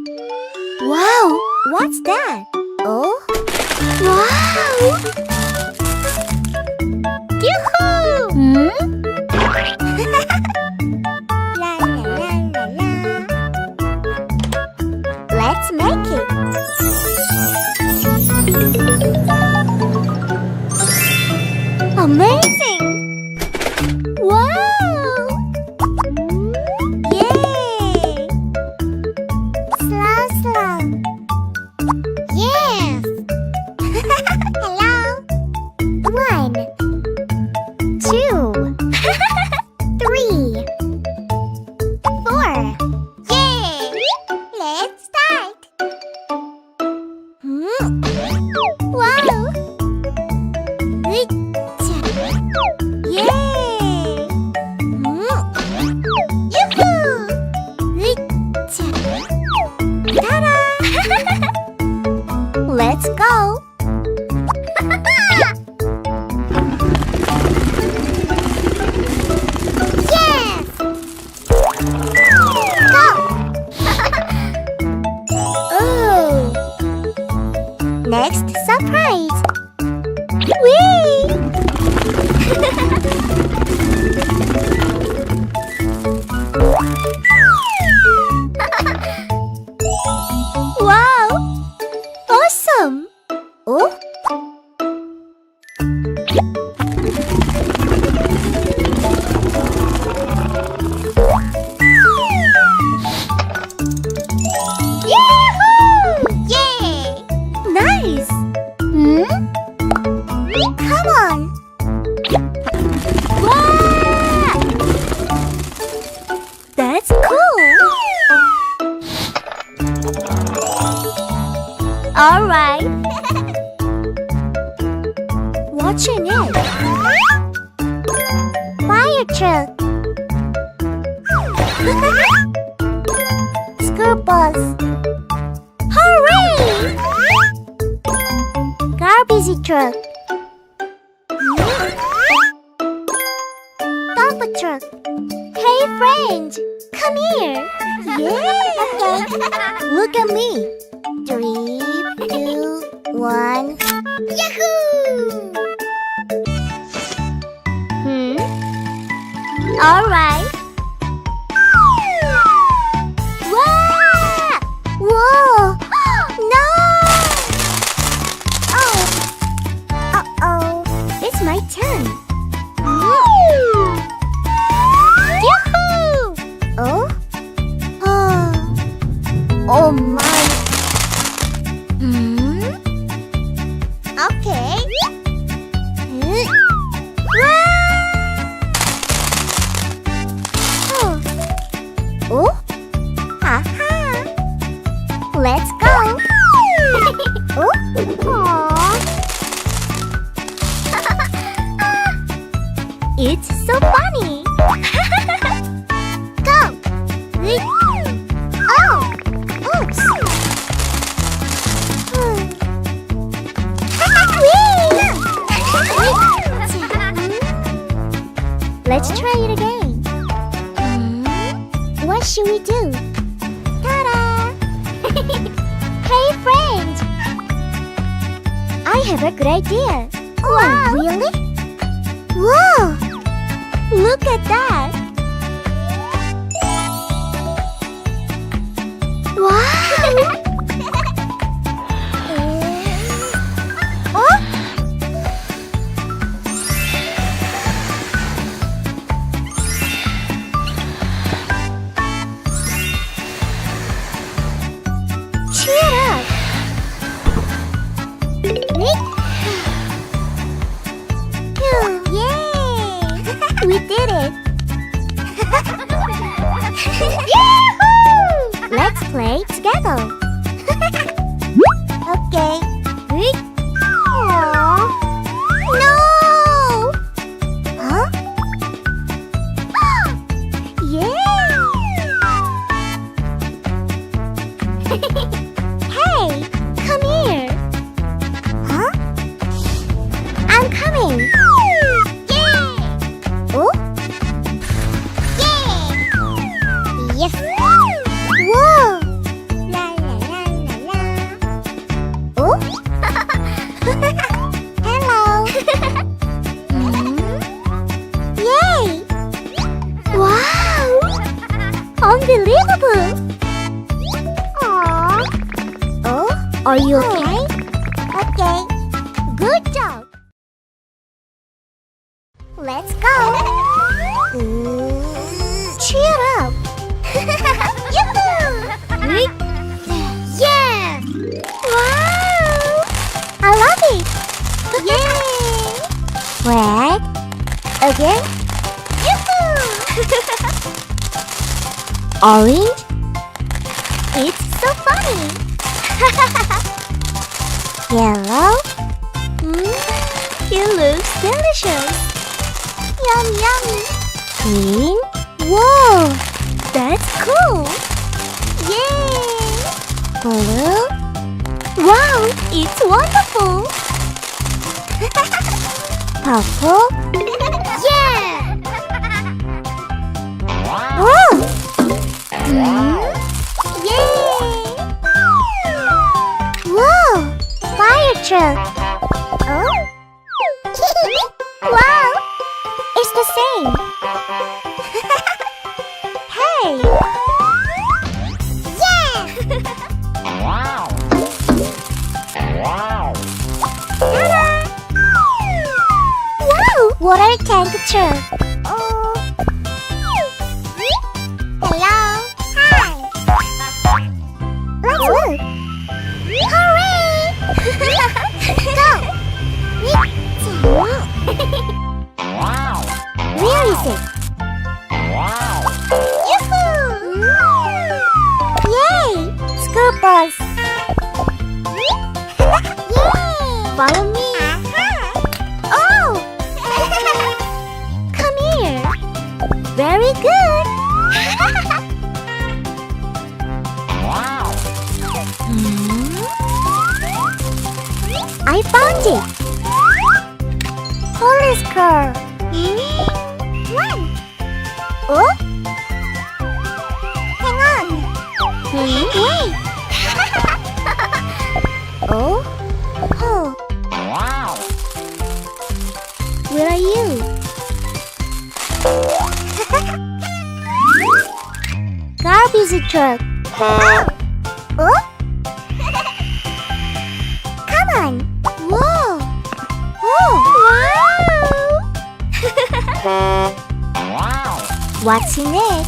Wow! What's that? Oh? Wow! Yoo-hoo! Hmm? La la la la la. Let's make it. Amazing! Wow! Yay! Slow, slow. Yes! Hello? 1, 2, 3, 4. Yay! Let's start. Wow! Yay! Yoo-hoo! Ta-da! Let's go! Yes! Go! Oh! Next surprise! Whee! Wow! Awesome! Oh? Yahoo! Yay! Nice! Come on! Wow! That's cool! All right. Watching it. Fire truck. School bus. Hooray! Garbage truck. Dump truck. Hey friend, come here. Yeah. Look at me. 3, 2, 1. Yahoo! All right. Wow! Whoa! No! Oh! Uh-oh! It's my turn. Yahoo! Oh? Oh my! Okay. Oh? Aha! Let's go! Oh? It's so funny! Go! Oh! Oops! Let's try it again. What should we do? Ta-da! Hey friend! I have a good idea. Wow! Really? Whoa! Look at that! Wow! Oh? Cheer up! Yay! We did it! Yahoo! Let's play together! Okay. Aww. No! Huh? Yeah! Hey, come here! Huh? I'm coming! Yeah! Oh? Yeah! Yes! Whoa! La Are you okay? Okay. Good job. Let's go. Cheer up. Yoo-hoo! Yeah! Wow! I love it. Yay! Red. Again. Yoo-hoo! Orange. It's so funny. Yellow. It looks delicious. Yum yum. Green. Whoa, that's cool. Yay. Blue. Wow, it's wonderful. Purple. Yeah. Whoa. Yay. Whoa, fire truck. Oh. Wow, it's the same. Hey. Yeah. Wow! Wow! Ta-da! Wow, water tank truck. Oh. Hello. Hi. Let's look. Hooray! Go. Wow! Where is it? Wow! Yoo-hoo! Yay! School bus! Yay! Follow me! Oh! Come here! Very good! Wow! I found it! Police car! Run! Oh? Hang on! Wait! Oh? Oh! Wow! Where are you? Garbage truck! Oh! Oh? Come on! Whoa! Oh! Wow! Wow! What's in it?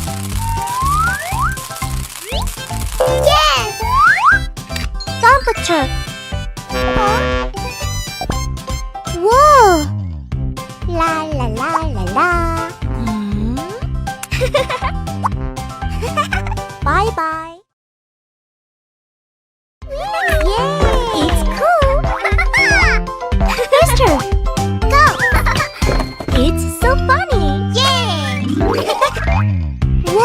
Yes! Dump truck! Huh? Whoa! La la la la la! Bye bye! Yay! It's cool! Faster! Go! It's so funny! Yay! Whoa!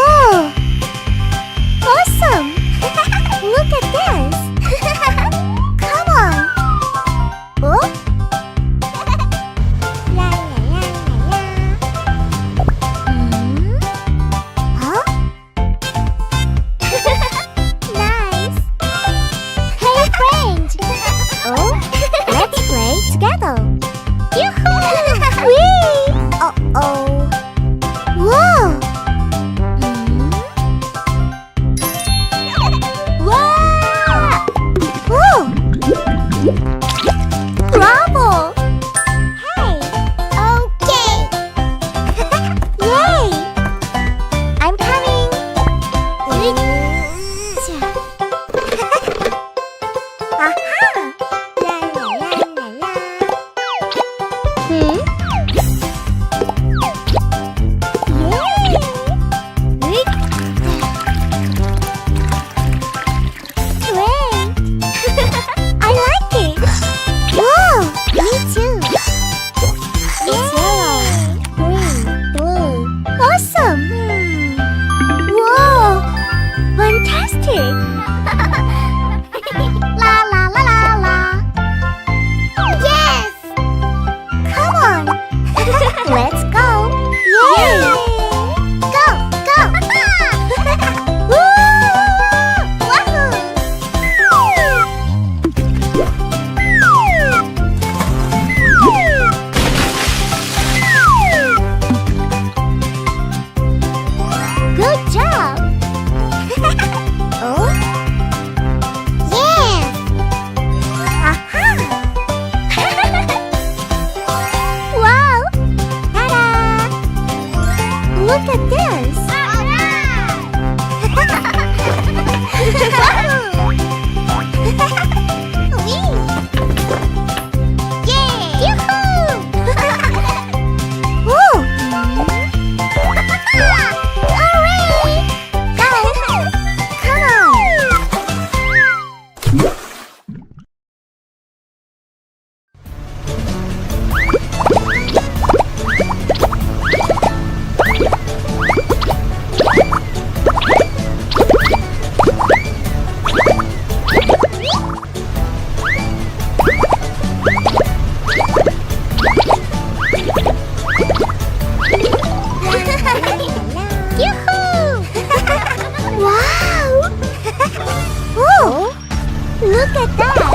Look at that!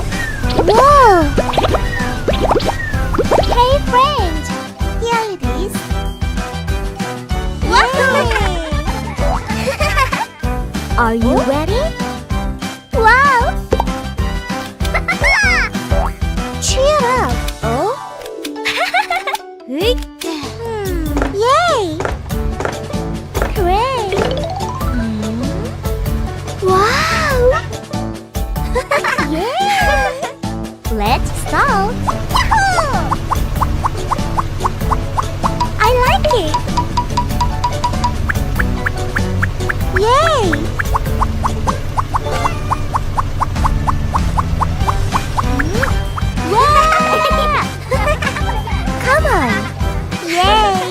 Whoa! Hey friend! Here it is. Woohoo! Are you ready? Wow! Cheer up! Oh? Yay! Great! Wow! Yeah! Let's start! Yahoo! I like it! Yay! Yeah! Come on! Yay!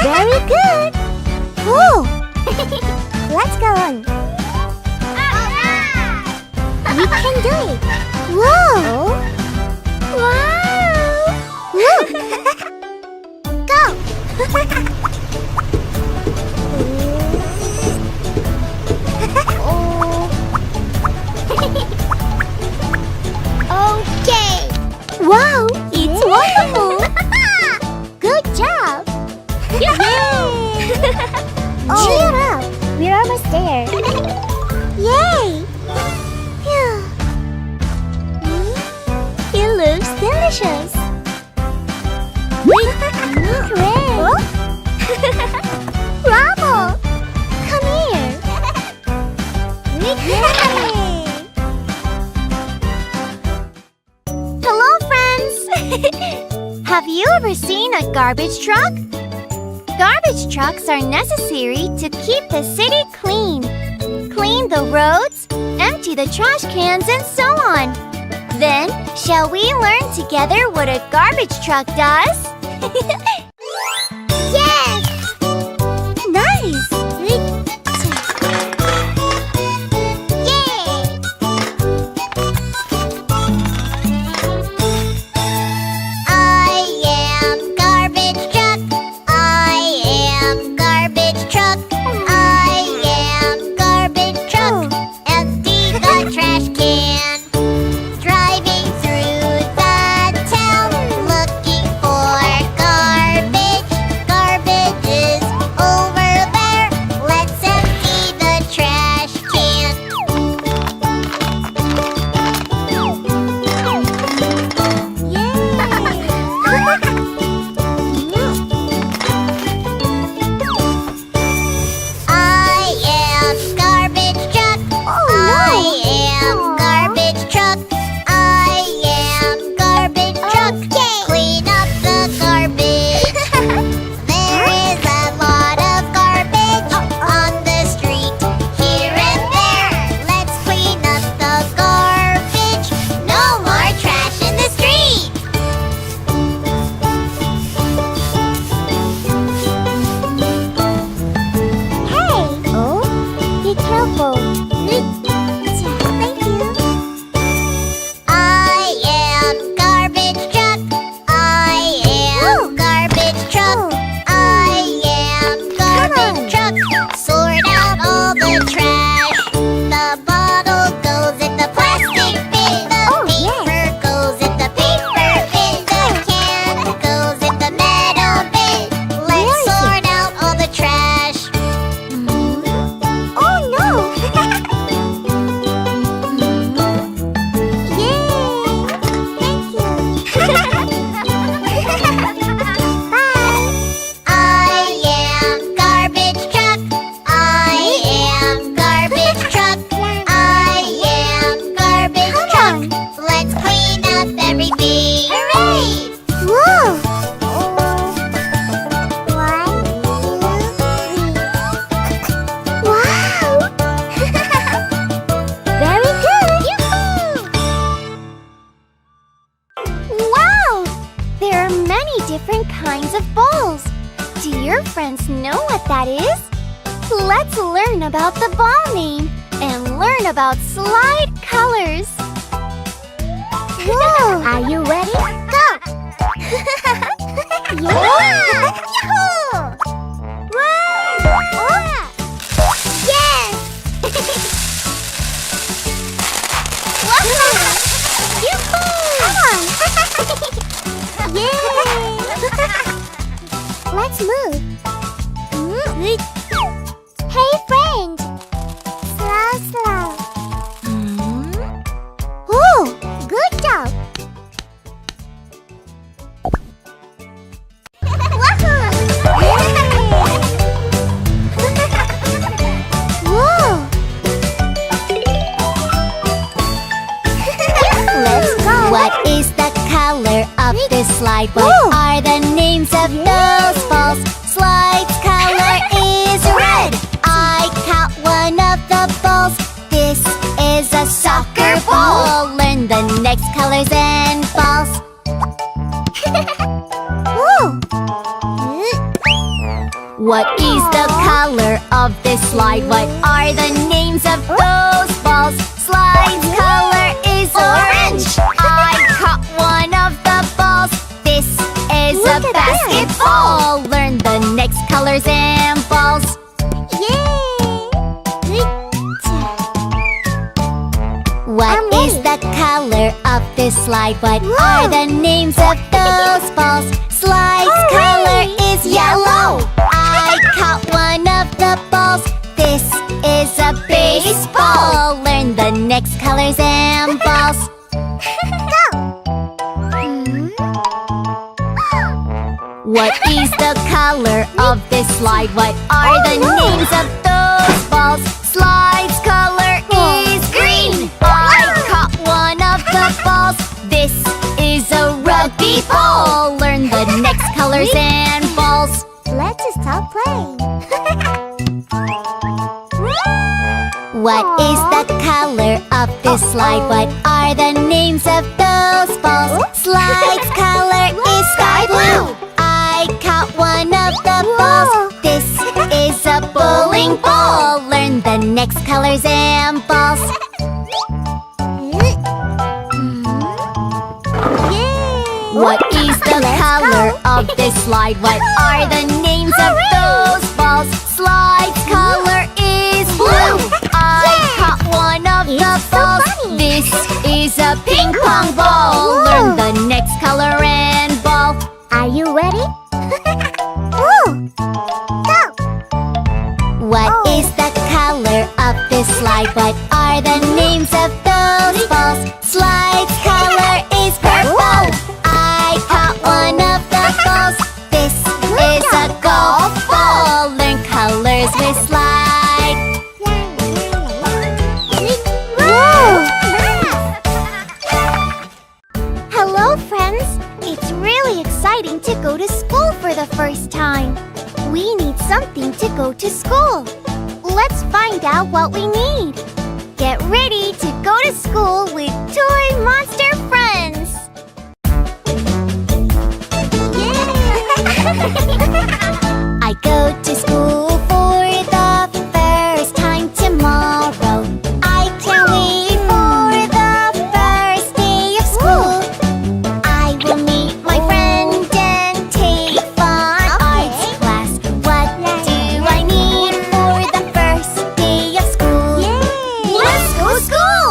Very good! Whoa! Let's go on! We can do it! Whoa! Wow! Look! Go! Okay! Wow! It's wonderful! Good job! Cheer up! We're almost there! Yay! Phew. It looks delicious! Great! Bravo! Come here! Yay! Hello, friends! Have you ever seen a garbage truck? Garbage trucks are necessary to keep the city clean. Clean the roads, empty the trash cans, and so on. Then, shall we learn together what a garbage truck does? Yes! Nice! Yay! I am garbage truck. I am garbage truck. I am garbage truck. Empty the trash can. Driving through the town, looking for garbage. Garbage is over there. Let's empty the trash can. I am garbage truck. I am garbage truck. I am garbage truck. Clean up the garbage. There is a lot of garbage on the street, here and there. Let's clean up the garbage. No more trash in the street. Hey! Oh? Be careful. Thank you. I am garbage truck. I am garbage truck. I am garbage truck. Sort out all the trash. The bottle goes in the plastic bin. The paper goes in the paper bin. The can goes in the metal bin. Let's sort out all the trash. Oh no! Yay! Thank you. Bye. I am garbage truck. I am garbage truck. I am garbage truck. Let's clean up everything. Hooray! Whoa! 1, 2, 3. Wow! Very good! Wow! There are many different kinds of balls. Do your friends know what that is? Let's learn about the ball name and learn about slide colors. Whoa! Are you ready? Go! Yeah! Yahoo! Wow! Yes! Woohoo! Yay! Let's move. Hey, friend. Slow, slow. Oh, good job. Wahoo! Whoa! Let's go. What is the color of this slide? What are the names of those balls? Slide's color is red. I caught one of the balls. This is a soccer ball. Learn the next colors and balls. What is the color of this slide? What are the names of those balls? Slide's color is orange. I caught one of the balls. This is a Look at basketball. Learn the next colors and balls. What is the color of this slide? What are the names of those balls? Slide's color is yellow. I caught one of the balls. This is a baseball. Learn the next colors and balls. What is the color of this slide? What are the names of those balls? Slide's color is green. I caught one of the balls. This is a rugby ball. Learn the next colors and balls. Let's stop playing. What is the color of this slide? What are the names of those balls? Slide's color is sky blue. I caught one of the balls. This is a bowling ball. Learn the next colors and balls. What is the color of this slide? What are the names of those balls? Slide's color is blue. I caught one of the balls. This is a ping pong ball. Learn the next color and ball. Are you ready? What is the color of this slide? What are the names of those balls? Slide's color is purple. I caught one of the balls. This is a golf ball. Learn colors with slide. Hello, friends. It's really exciting to go to school for the first time. We need something to go to school. Let's find out what we need. Get ready to go to school with Toy Monster Friends. I go to school for the first time tomorrow. I can't wait for the first day of school. I will meet my friend and take fun arts class. What do I need for the first day of school? Yay! Let's go school!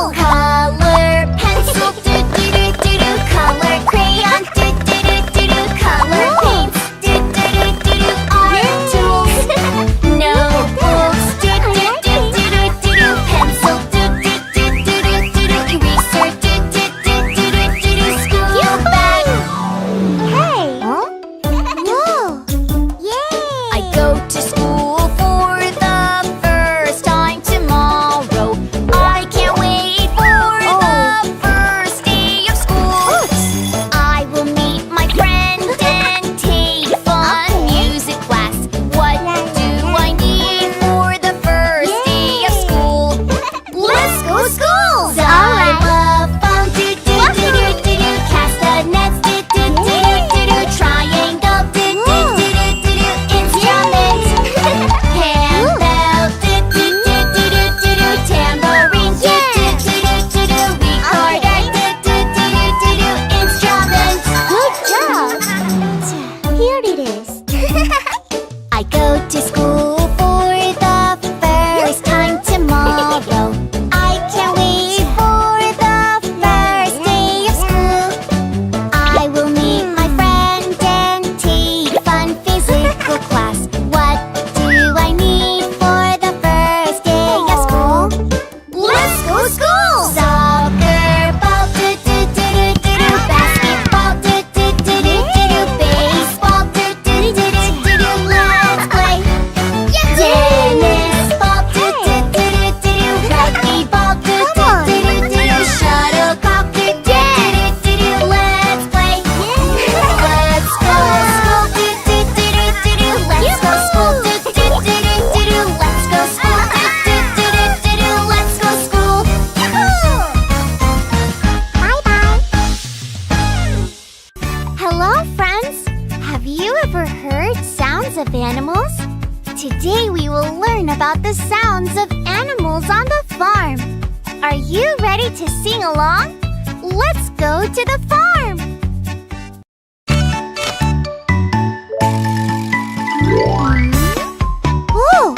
sounds of animals? Today we will learn about the sounds of animals on the farm. Are you ready to sing along? Let's go to the farm! Whoa!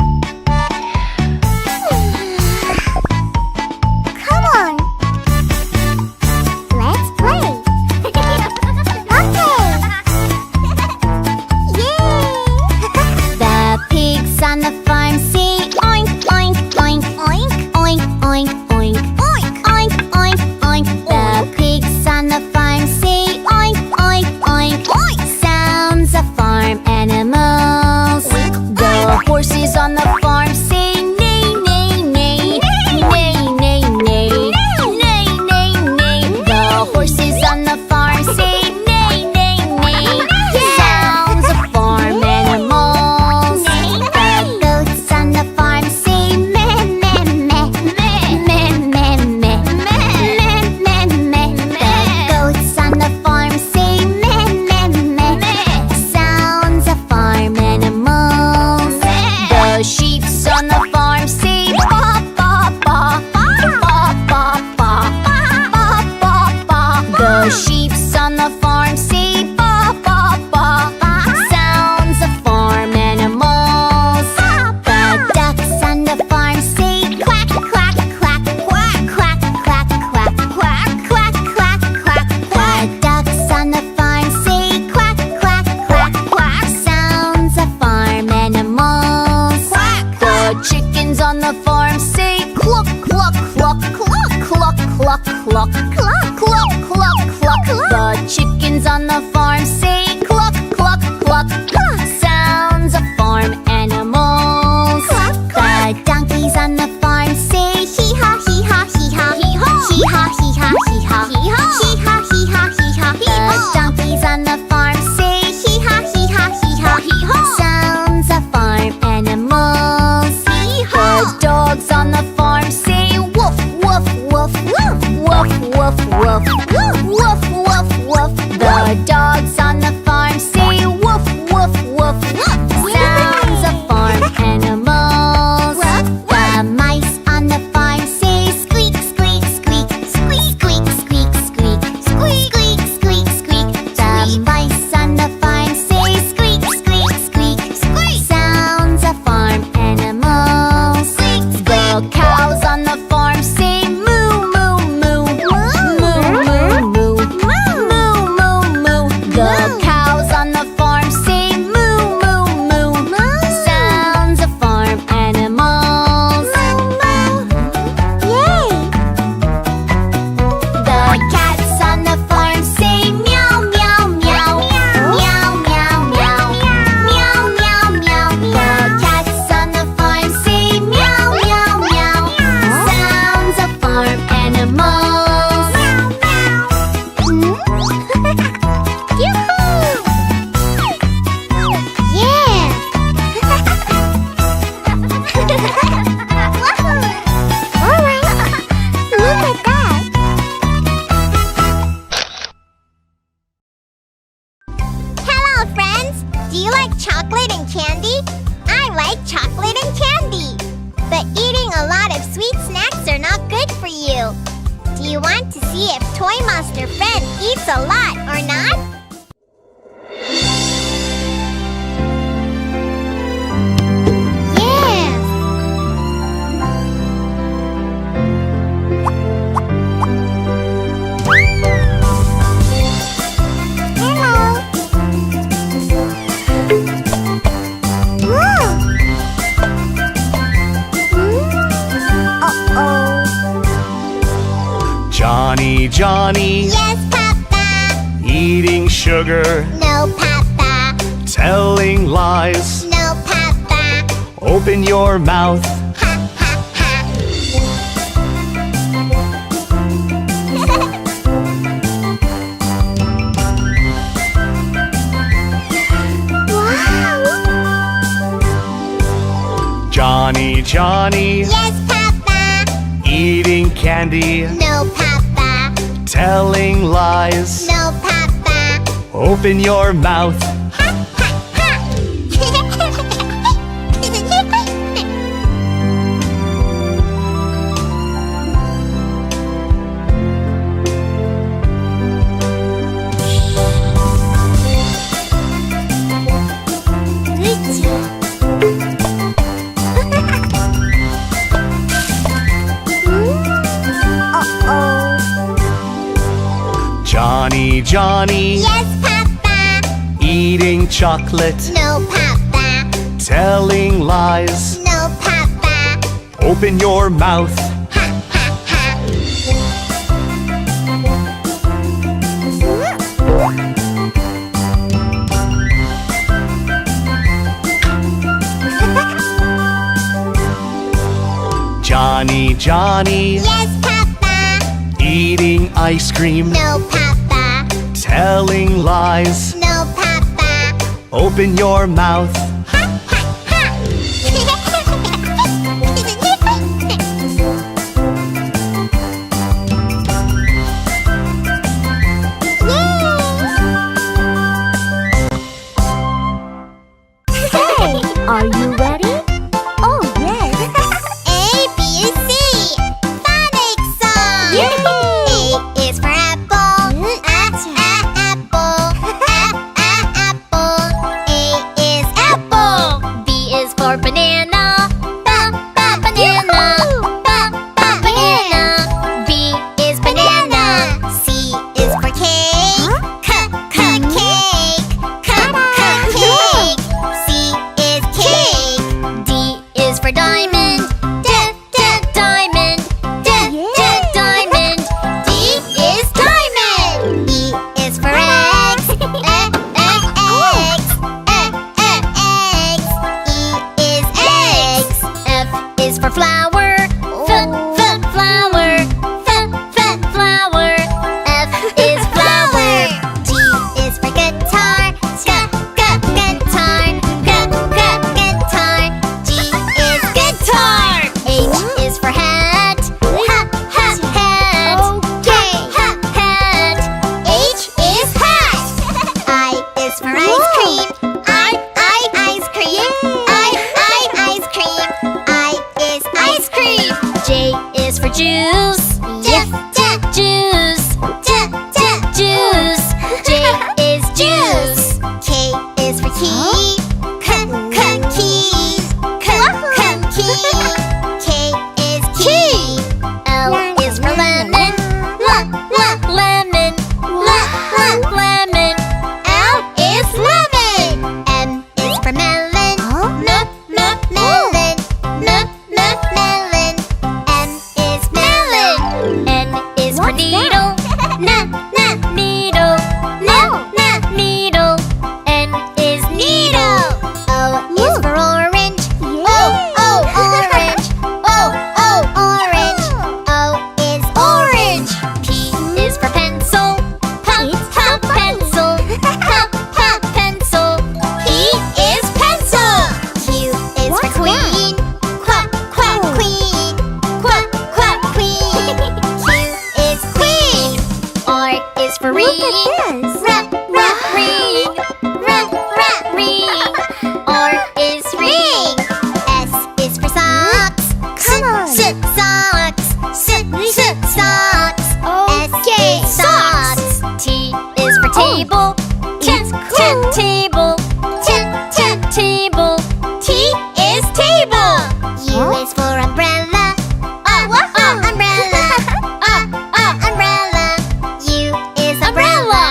Come on! Let's play! Okay! Yay! The pigs on the farm say oink, oink, oink, oink, oink, oink, oink, oink, oink, oink, oink. The pigs on the farm say oink, oink, oink, oink. Sounds of farm animals. The horses on the farm say neigh, neigh, neigh, neigh, neigh, neigh, neigh, neigh, neigh. The horses on the farm say neigh, neigh, neigh. Sounds of farm animals. The goats on the farm say meh, meh, meh, meh, meh, meh, meh, meh, meh, meh. The goats on the farm say meh, meh, meh. Sounds of farm animals. The sheep's on the farm say ba, ba, ba, ba, ba, ba, ba, ba, ba. The sheep's on the farm say ba, ba, ba. Sounds of farm animals. The ducks on the farm say quack, quack, quack, quack, quack, quack, quack, quack, quack, quack, quack. The ducks on the farm say quack, quack, quack, quack. Sounds of farm animals. The chickens on the farm say cluck, cluck, cluck, cluck, cluck, cluck, cluck, cluck, cluck, cluck, cluck. The chickens on the farm say cluck, cluck, cluck, cluck. Sounds of farm animals. The donkeys on the farm say hee haw, hee haw, hee haw, hee haw, hee haw, hee haw, hee haw, hee haw, hee haw, hee haw, hee haw. The donkeys on the farm say hee haw, hee haw, hee haw, hee haw. Sounds of farm animals. The dogs on the farm say woof, woof, woof, woof, woof, woof, woof, woof, woof, woof. The dogs on the farm say woof, woof, woof, woof. Sounds of farm animals. The mice on the farm say squeak, squeak, squeak, squeak, squeak, squeak, squeak, squeak, squeak, squeak. The mice on the farm say squeak, squeak, squeak, squeak. Sounds of farm animals. The cows on the farm say moo, moo, moo, moo, moo, moo, moo, moo, moo. The cows on the farm say moo, moo, moo. Sounds of farm animals. Yay! The cats on the farm say meow, meow, meow, meow, meow, meow, meow, meow, meow. The cats on the farm say meow, meow, meow. Sounds of farm animals. Yoo-hoo! Yeah! All right. Look at that. Hello, friends. Do you like chocolate and candy? I like chocolate and candy. But eating a lot of sweet snacks are not good for you. Do you want to see if Toy Monster Fred eats a lot or not? Yes! Hello! Whoa! Uh-oh. Johnny, Johnny, Yes, Papa. eating sugar, No, Papa. telling lies. No, Papa. Open your mouth. Ha, ha, ha. Wow! Johnny, Johnny, Yes, Papa. eating candy, No, Papa. telling lies. No, Papa. Open your mouth. Ha, ha, ha. Johnny, Johnny, Yes, Papa. eating chocolate, No, Papa. telling lies. No, Papa. Open your mouth. Ha, ha, ha. Johnny, Johnny, Yes, Papa. eating ice cream, No, Papa. telling lies. No, Papa. Open your mouth. Ha, ha, ha. Hey, are you ready? Oh, yes. A, B, C. Phonics song. A is for apple. Apple. Apple. A is apple. B is for banana. Banana. Banana. B is banana. C is for cake. Cake. Cake. C is cake. D is for diamond. Diamond. Diamond. D is diamond. E is for eggs. Eggs. Eggs. E is eggs. F is for flower. Flower. Flower. F is flower. G is for guitar. Guitar. Guitar. G is guitar. H is for hat. Hat. Hat. H is hat. I is for ice cream. Ice cream. Ice cream. I is ice cream. J is for juice. Juice. Juice. J is juice. K is for key. Key. K is key. L is for lemon. Lemon. Lemon. L is lemon. M is for melon. Melon. Melon. M is melon. N is for needle. Needle. Needle. N is needle. O is for orange. Orange. Orange. O is orange. P is for pencil. Pencil. Pencil. P is pencil. Q is for queen. Queen. Queen. Q is queen. R is for ring. Ring. R is ring. S is for socks. Socks. Socks. S is socks. T is for table. Table. Table. T is table. U is for umbrella. Umbrella. Umbrella. U is umbrella.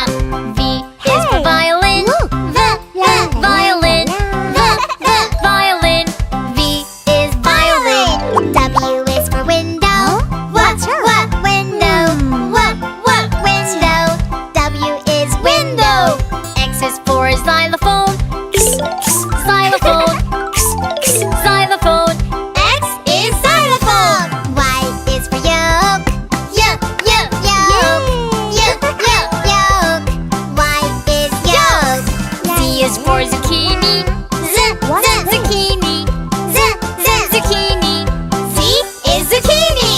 V is for violin. Violin. Violin. V is violin. W is for window. What window? What window? W is window. X is for xylophone. Xylophone. Xylophone. X is xylophone. Y is for yoke. Yoke. Y is yoke. Z is for zucchini. Zucchini. Zucchini. Z is zucchini.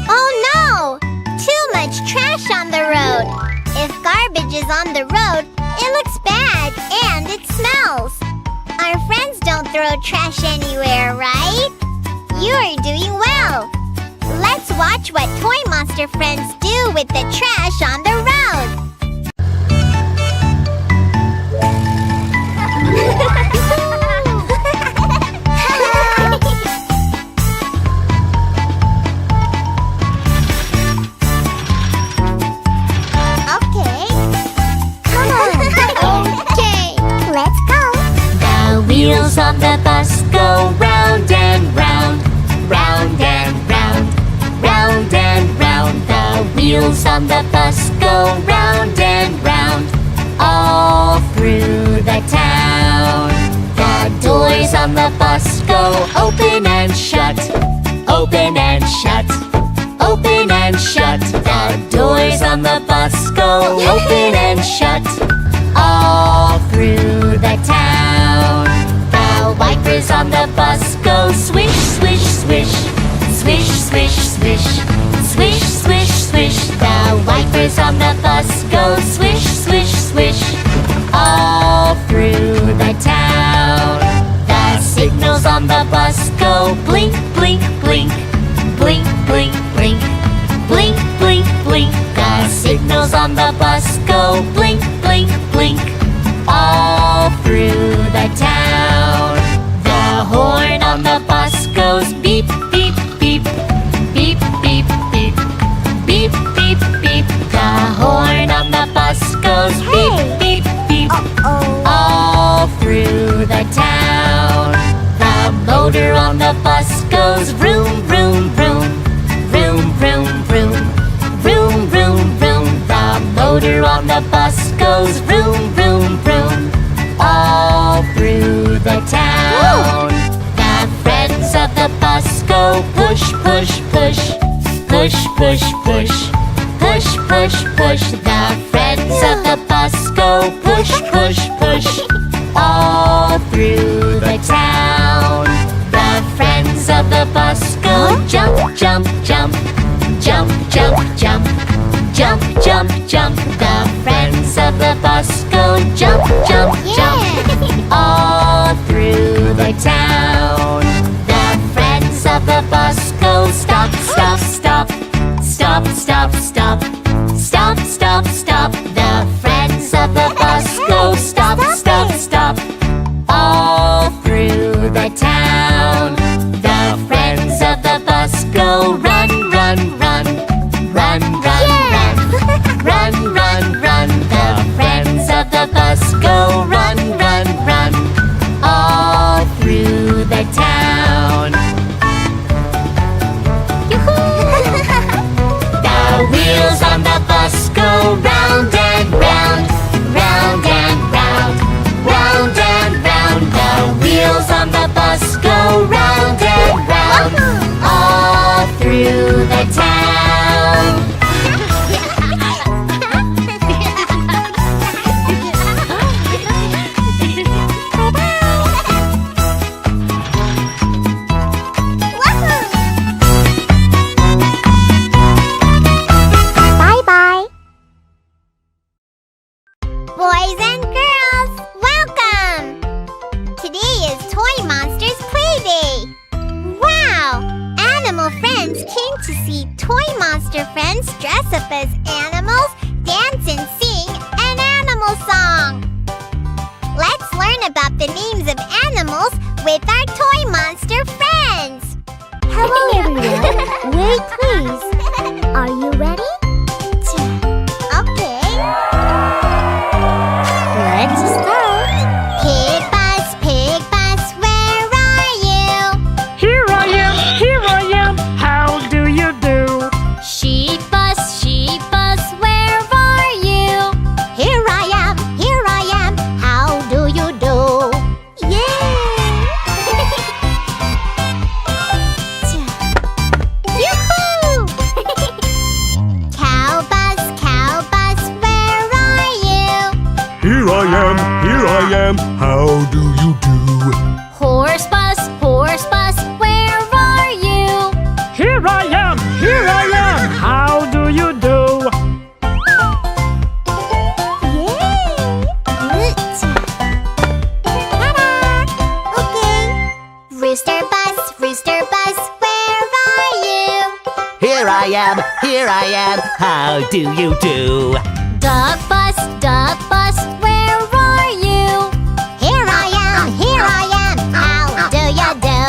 Oh no! Too much trash on the road. If garbage is on the road, it looks bad and it smells. Our friends don't throw trash anywhere, right? You are doing well. Let's watch what Toy Monster friends do with the trash on the road. wheels on the bus go round and round, round and round, round and round. The wheels on the bus go round and round, all through the town. The doors on the bus go open and shut, open and shut, open and shut. The doors on the bus go open and shut, all through the town. The wipers on the bus go swish, swish, swish, swish, swish, swish, swish, swish, swish. The wipers on the bus go swish, swish, swish, all through the town. The signals on the bus go blink, blink, blink, blink, blink, blink, blink, blink, blink. The signals on the bus go blink, blink, blink, all through the town. The horn on the bus goes beep, beep, beep, beep, beep, beep, beep, beep, beep. The horn on the bus goes beep, beep, beep, all through the town. The motor on the bus goes vroom, vroom, vroom, vroom, vroom, vroom, vroom, vroom, vroom. The motor on the bus goes vroom, vroom, vroom, all through the town. The friends of the bus go push, push, push, push, push, push, push, push, push. The friends of the bus go push, push, push, all through the town. The friends of the bus go jump, jump, jump, jump, jump, jump, jump, jump, jump. The friends of the bus go jump, jump, jump, all through the town. The friends of the bus go stop, stop, stop, stop, stop, stop, stop, stop, stop. The friends of the bus go stop, stop, stop, all through the town. The friends of the bus go run, run, run, run, run, run, run, run, run. The friends of the bus go run, run, run, all through the town. The wheels on the bus go round and round, round and round, round and round. The wheels on the bus go round and round, all through the town. Bye-bye. Boys and girls, welcome! Today is Toy Monsters Play Day. Wow! Animal friends came to see Toy Monster friends dress up as animals, dance and sing an animal song. Let's learn about the names of animals with our Toy Monster friends. Hello everyone, wait please. Are you ready? Okay. Let's start. Pig bus, where are you? Here I am, how do you do? Sheep bus, where are you? Here I am, how do you do? Yoo-hoo! Cow bus, where are you? Here I am, how do you do? Horse bus, where are you? Here I am, how do you do? Okay. Rooster bus, where are you? Here I am, how do you do? Duck bus, where are you? Here I am, how do you do?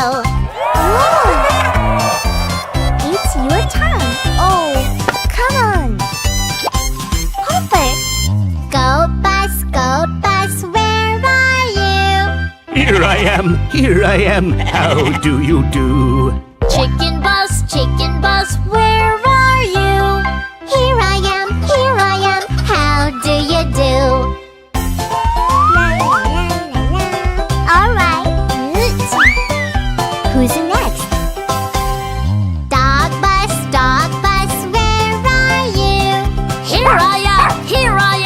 It's your turn. Oh, come on. Perfect. Goat bus, where are you? Here here I am, how do you do? Chicken bus, where are you? Here I am, how do you do? Alright. Who's next? Dog bus, where are you? Here I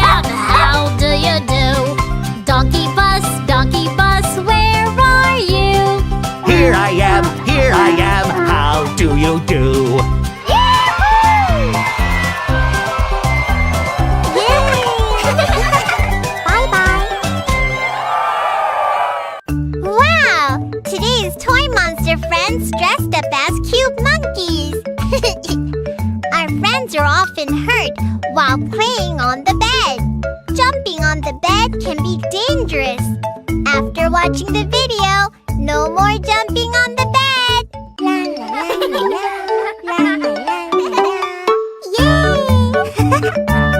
am, how do you do? Donkey bus, where are you? Here I am, how do you do? Bye-bye. Wow! Today's toy monster friends dressed up as cute monkeys. Our friends are often hurt while playing on the bed. Jumping on the bed can be dangerous. After watching the video, no more jumping on the bed. Yay!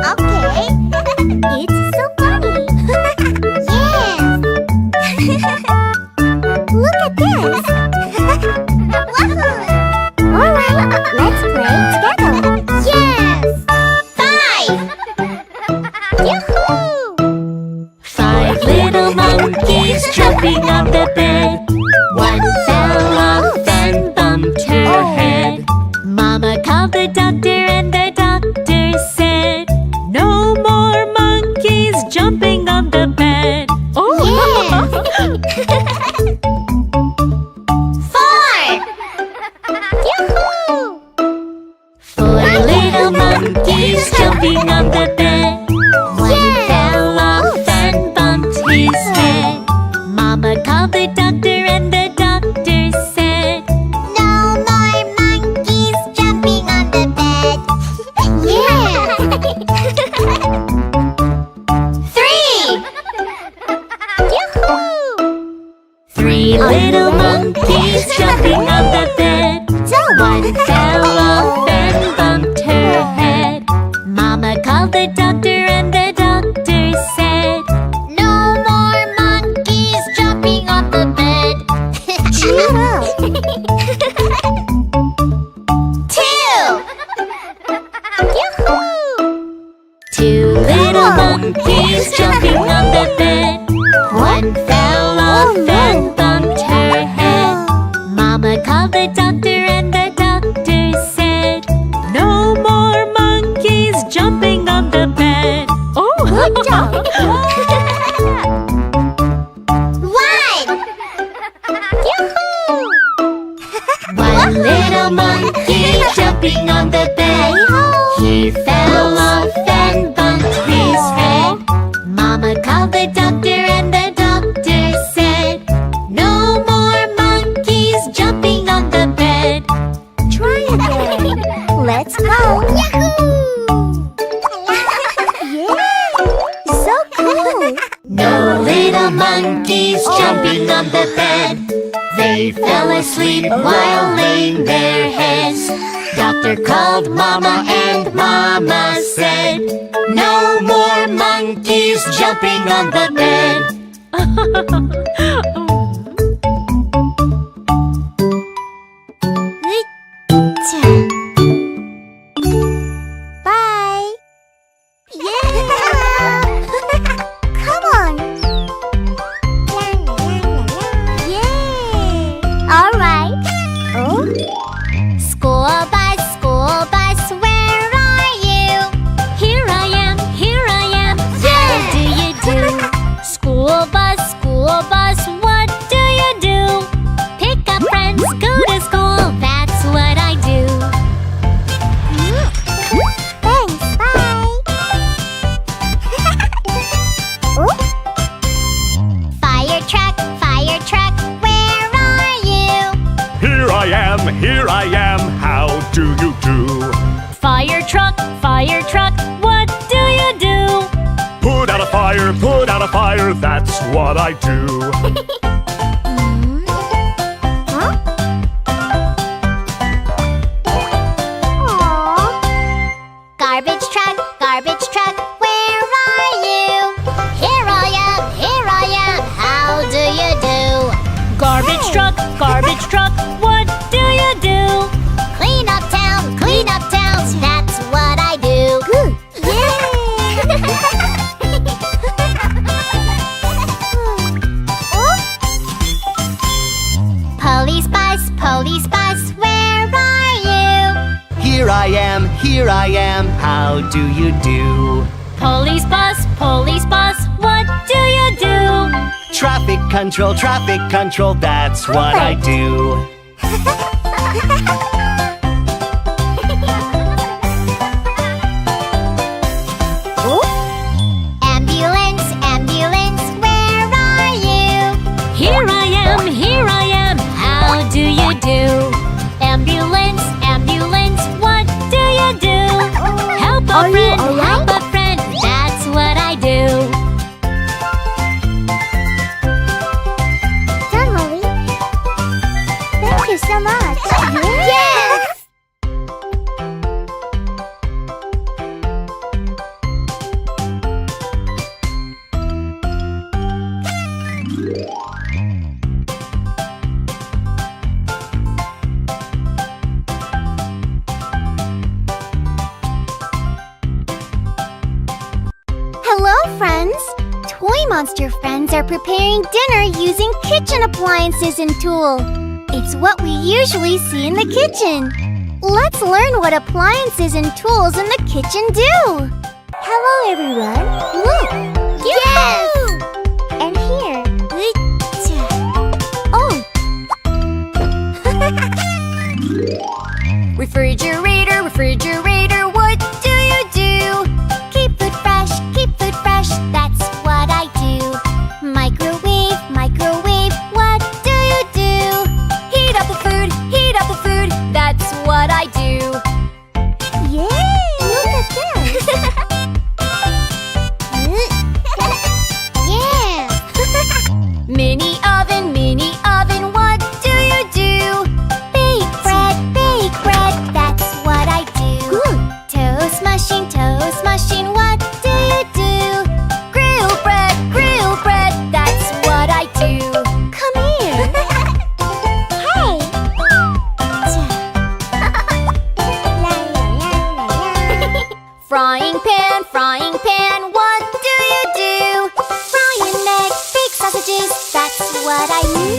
Okay. It's so funny. Yes. Look at this. Alright, let's play together. Yes. 5. Yoo-hoo! 5 little monkeys jumping on the bed. One fell off and bumped her head. Mama called the doctor and the doctor said, no more monkeys jumping on the bed. Oh! Yoo-hoo! 4 little monkeys jumping on the bed. One fell off and bumped his head. Mama called the doctor and the doctor said, No more monkeys jumping on the bed. Yeah. 3. Yoo-hoo! 3 little monkeys jumping on the bed. One fell off and bumped her head. Mama called the doctor and the doctor said, No more monkeys jumping on the bed. 2. Yoo-hoo! 2 little monkeys jumping on the bed. One fell off and bumped her head. Mama called the doctor and the doctor said, no more monkeys jumping on the bed. Oh! Good job. 1. Yoo-hoo! 1 little monkey jumping on the bed. He fell off and bumped his head. Mama called the doctor and the doctor said, no more monkeys jumping on the bed. Try again. Let's go. Yahoo! Yeah! So cool. No little monkeys jumping on the bed. They fell asleep while laying their heads. Doctor called Mama and Mama said, no more monkeys jumping on the bed. Bye. Yeah! Come on. Yay! All right. Oh. School bus, where are you? Here I am, how do you do? School bus, what do you do? Pick up friends, go to school, that's what I do. Thanks, bye. Oh. Fire truck, where are you? Here I am, how do you do? Fire truck, what do you do? Put out a fire, that's what I do. Huh? Garbage truck, where are you? Here I am, how do you do? truck, what do you do? Clean up town, that's what I do. Good. Police bus, where are you? Here I am, how do you do? Police bus, what do you do? Traffic control, that's what I do. Ambulance, where are you? Here I am, how do you do? Ambulance, what do you do? Help a friend, that's what I do. Done, Lily. Thank you so much. Yes! Hello, friends! Toy Monster friends are preparing dinner using kitchen appliances and tools. It's what we usually see in the kitchen. Let's learn what appliances and tools in the kitchen do. Hello, everyone. Look! Yes! And here. Oh! Refrigerator, what do you do? Keep food fresh, that's what I do. Microwave, what do you do? Heat up the food, that's what I do. Yay! Look at this! Yeah! Mini oven, what do you do? Bake bread, that's what I do. Good. Toast machine, what do you do? Grill bread, that's what I do. Come here. Hey. Frying pan, what do you do? Fry an egg, bake sausages, that's what I do.